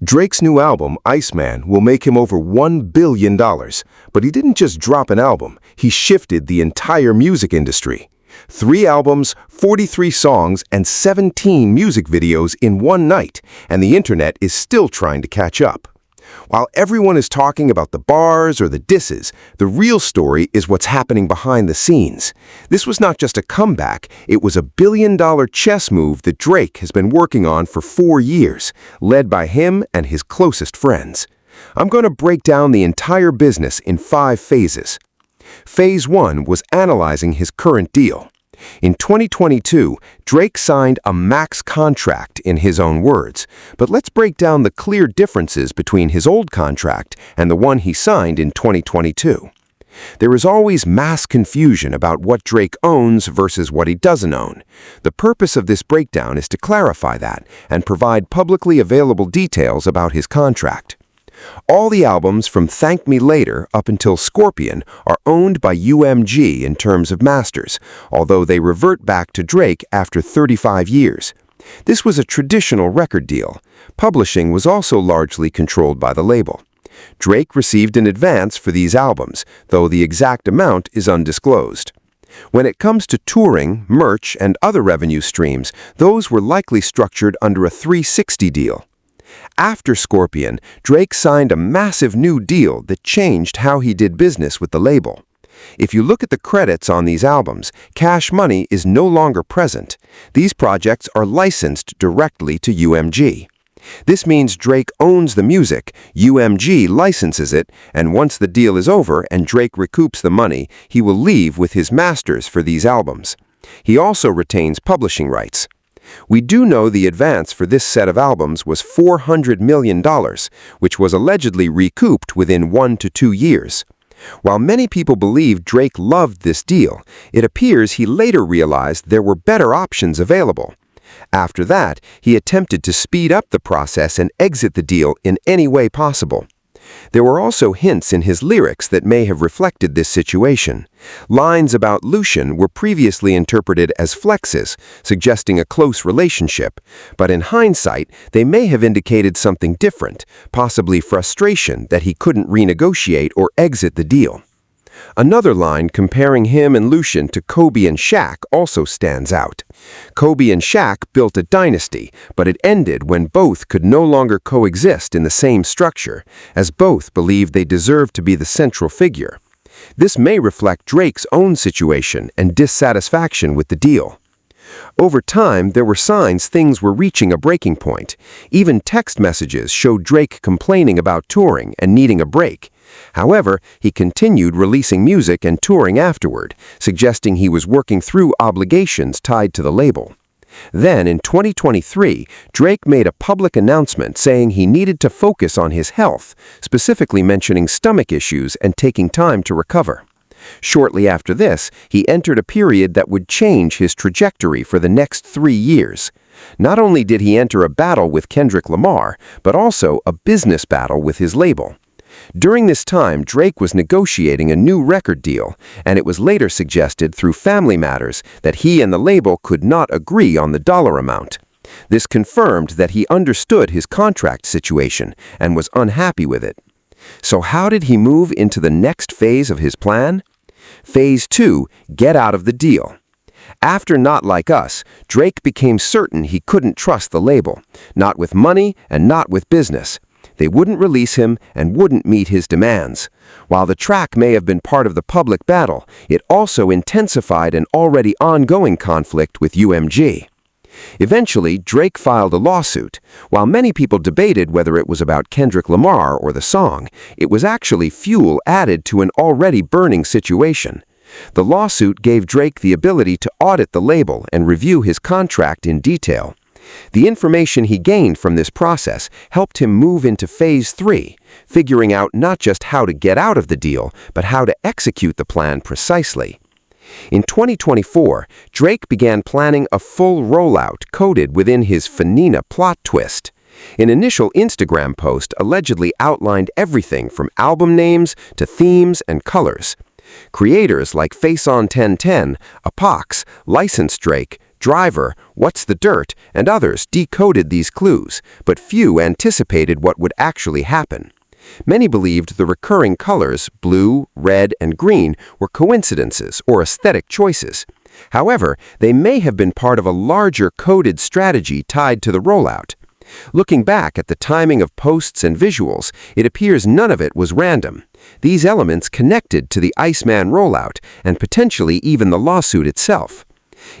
Drake's new album, Iceman, will make him over $1 billion. But he didn't just drop an album, he shifted the entire music industry. 3 albums, 43 songs, and 17 music videos in one night, and the internet is still trying to catch up. While everyone is talking about the bars or the disses, the real story is what's happening behind the scenes. This was not just a comeback, it was a billion-dollar chess move that Drake has been working on for 4 years, led by him and his closest friends. I'm going to break down the entire business in 5 phases. Phase 1 was analyzing his current deal. In 2022, Drake signed a max contract in his own words, but let's break down the clear differences between his old contract and the one he signed in 2022. There is always mass confusion about what Drake owns versus what he doesn't own. The purpose of this breakdown is to clarify that and provide publicly available details about his contract. All the albums from Thank Me Later up until Scorpion are owned by UMG in terms of masters, although they revert back to Drake after 35 years. This was a traditional record deal. Publishing was also largely controlled by the label. Drake received an advance for these albums, though the exact amount is undisclosed. When it comes to touring, merch, and other revenue streams, those were likely structured under a 360 deal. After Scorpion, Drake signed a massive new deal that changed how he did business with the label. If you look at the credits on these albums, Cash Money is no longer present. These projects are licensed directly to UMG. This means Drake owns the music, UMG licenses it, and once the deal is over and Drake recoups the money, he will leave with his masters for these albums. He also retains publishing rights. We do know the advance for this set of albums was $400 million, which was allegedly recouped within 1 to 2 years. While many people believe Drake loved this deal, it appears he later realized there were better options available. After that, he attempted to speed up the process and exit the deal in any way possible. There were also hints in his lyrics that may have reflected this situation. Lines about Lucian were previously interpreted as flexes, suggesting a close relationship, but in hindsight, they may have indicated something different, possibly frustration that he couldn't renegotiate or exit the deal. Another line comparing him and Lucian to Kobe and Shaq also stands out. Kobe and Shaq built a dynasty, but it ended when both could no longer coexist in the same structure, as both believed they deserved to be the central figure. This may reflect Drake's own situation and dissatisfaction with the deal. Over time, there were signs things were reaching a breaking point. Even text messages showed Drake complaining about touring and needing a break. However, he continued releasing music and touring afterward, suggesting he was working through obligations tied to the label. Then, in 2023, Drake made a public announcement saying he needed to focus on his health, specifically mentioning stomach issues and taking time to recover. Shortly after this, he entered a period that would change his trajectory for the next 3 years. Not only did he enter a battle with Kendrick Lamar, but also a business battle with his label. During this time, Drake was negotiating a new record deal, and it was later suggested through family matters that he and the label could not agree on the dollar amount. This confirmed that he understood his contract situation and was unhappy with it. So how did he move into the next phase of his plan? Phase 2, get out of the deal. After Not Like Us, Drake became certain he couldn't trust the label, not with money and not with business. They wouldn't release him and wouldn't meet his demands. While the track may have been part of the public battle, it also intensified an already ongoing conflict with UMG. Eventually, Drake filed a lawsuit. While many people debated whether it was about Kendrick Lamar or the song, it was actually fuel added to an already burning situation. The lawsuit gave Drake the ability to audit the label and review his contract in detail. The information he gained from this process helped him move into Phase 3, figuring out not just how to get out of the deal, but how to execute the plan precisely. In 2024, Drake began planning a full rollout coded within his Fanina plot twist. An initial Instagram post allegedly outlined everything from album names to themes and colors. Creators like Face on 1010, Apox, licensed Drake, Driver, What's the Dirt, and others decoded these clues, but few anticipated what would actually happen. Many believed the recurring colors, blue, red, and green, were coincidences or aesthetic choices. However, they may have been part of a larger coded strategy tied to the rollout. Looking back at the timing of posts and visuals, it appears none of it was random. These elements connected to the Iceman rollout and potentially even the lawsuit itself.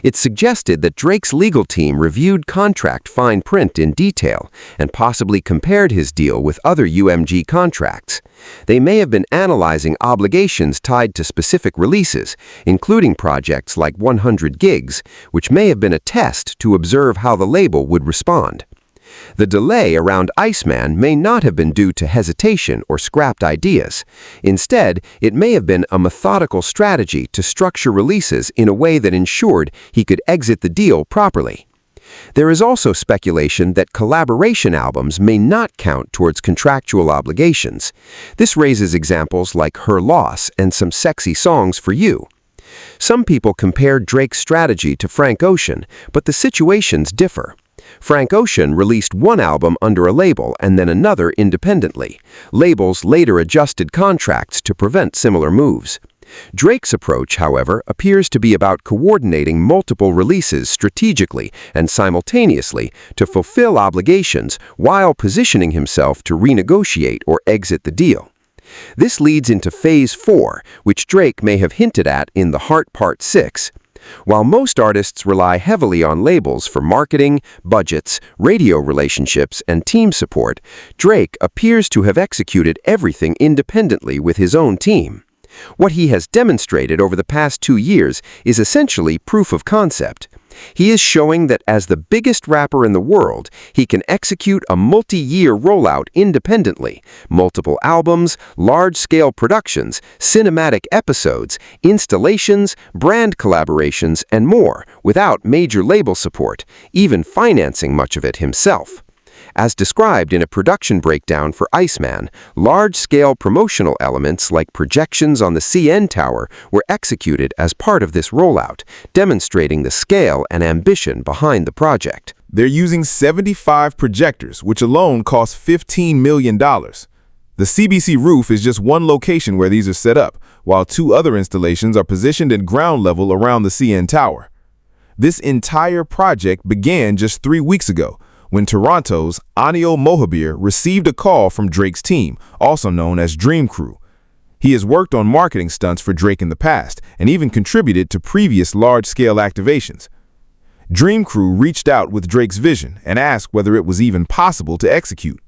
It suggested that Drake's legal team reviewed contract fine print in detail and possibly compared his deal with other UMG contracts. They may have been analyzing obligations tied to specific releases, including projects like 100 Gigs, which may have been a test to observe how the label would respond. The delay around Iceman may not have been due to hesitation or scrapped ideas. Instead, it may have been a methodical strategy to structure releases in a way that ensured he could exit the deal properly. There is also speculation that collaboration albums may not count towards contractual obligations. This raises examples like Her Loss and Some Sexy Songs for You. Some people compare Drake's strategy to Frank Ocean, but the situations differ. Frank Ocean released one album under a label and then another independently. Labels later adjusted contracts to prevent similar moves. Drake's approach, however, appears to be about coordinating multiple releases strategically and simultaneously to fulfill obligations while positioning himself to renegotiate or exit the deal. This leads into Phase 4, which Drake may have hinted at in The Heart Part 6. While most artists rely heavily on labels for marketing, budgets, radio relationships, and team support, Drake appears to have executed everything independently with his own team. What he has demonstrated over the past 2 years is essentially proof of concept. He is showing that as the biggest rapper in the world, he can execute a multi-year rollout independently, multiple albums, large-scale productions, cinematic episodes, installations, brand collaborations, and more, without major label support, even financing much of it himself. As described in a production breakdown for Iceman, large-scale promotional elements like projections on the CN Tower were executed as part of this rollout, demonstrating the scale and ambition behind the project. They're using 75 projectors, which alone cost $15 million. The CBC roof is just one location where these are set up, while 2 other installations are positioned at ground level around the CN Tower. This entire project began just 3 weeks ago, when Toronto's Anio Mohabir received a call from Drake's team, also known as Dream Crew. He has worked on marketing stunts for Drake in the past and even contributed to previous large-scale activations. Dream Crew reached out with Drake's vision and asked whether it was even possible to execute.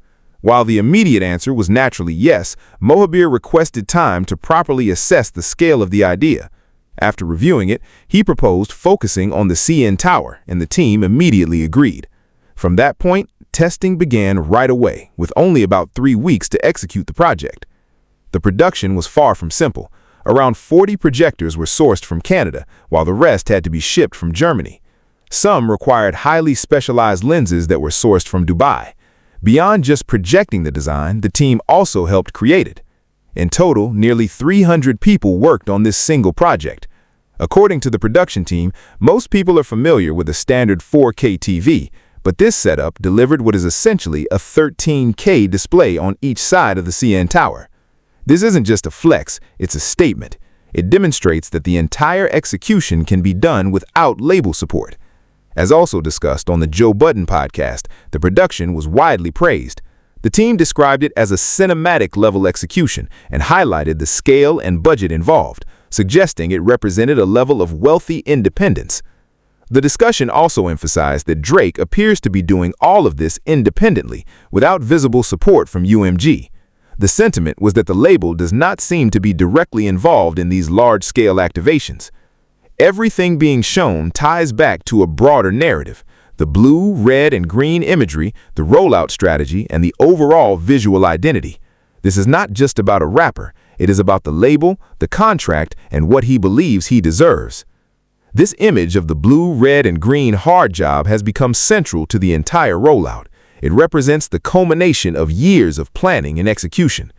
While the immediate answer was naturally yes, Mohabir requested time to properly assess the scale of the idea. After reviewing it, he proposed focusing on the CN Tower, and the team immediately agreed. From that point, testing began right away, with only about 3 weeks to execute the project. The production was far from simple. Around 40 projectors were sourced from Canada, while the rest had to be shipped from Germany. Some required highly specialized lenses that were sourced from Dubai. Beyond just projecting the design, the team also helped create it. In total, nearly 300 people worked on this single project. According to the production team, most people are familiar with a standard 4K TV, but this setup delivered what is essentially a 13K display on each side of the CN Tower. This isn't just a flex, it's a statement. It demonstrates that the entire execution can be done without label support. As also discussed on the Joe Budden podcast, the production was widely praised. The team described it as a cinematic-level execution and highlighted the scale and budget involved, suggesting it represented a level of wealthy independence. The discussion also emphasized that Drake appears to be doing all of this independently, without visible support from UMG. The sentiment was that the label does not seem to be directly involved in these large-scale activations. Everything being shown ties back to a broader narrative: the blue, red, and green imagery, the rollout strategy, and the overall visual identity. This is not just about a rapper, it is about the label, the contract, and what he believes he deserves. This image of the blue, red, and green hard job has become central to the entire rollout. It represents the culmination of years of planning and execution.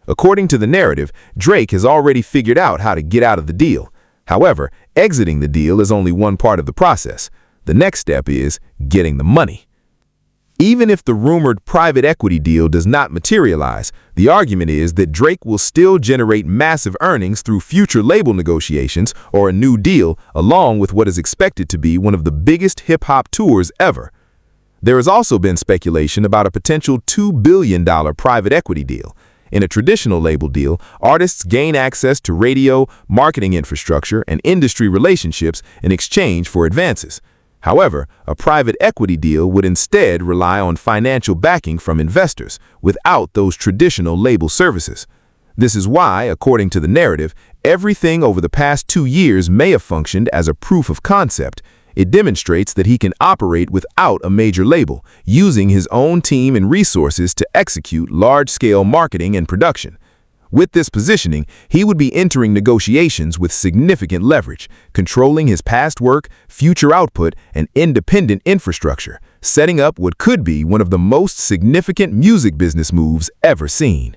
According to the narrative, Drake has already figured out how to get out of the deal. However, exiting the deal is only one part of the process. The next step is getting the money. Even if the rumored private equity deal does not materialize, the argument is that Drake will still generate massive earnings through future label negotiations or a new deal, along with what is expected to be one of the biggest hip-hop tours ever. There has also been speculation about a potential $2 billion private equity deal. In a traditional label deal, artists gain access to radio, marketing infrastructure, and industry relationships in exchange for advances. However, a private equity deal would instead rely on financial backing from investors, without those traditional label services. This is why, according to the narrative, everything over the past 2 years may have functioned as a proof of concept. It demonstrates that he can operate without a major label, using his own team and resources to execute large-scale marketing and production. With this positioning, he would be entering negotiations with significant leverage, controlling his past work, future output, and independent infrastructure, setting up what could be one of the most significant music business moves ever seen.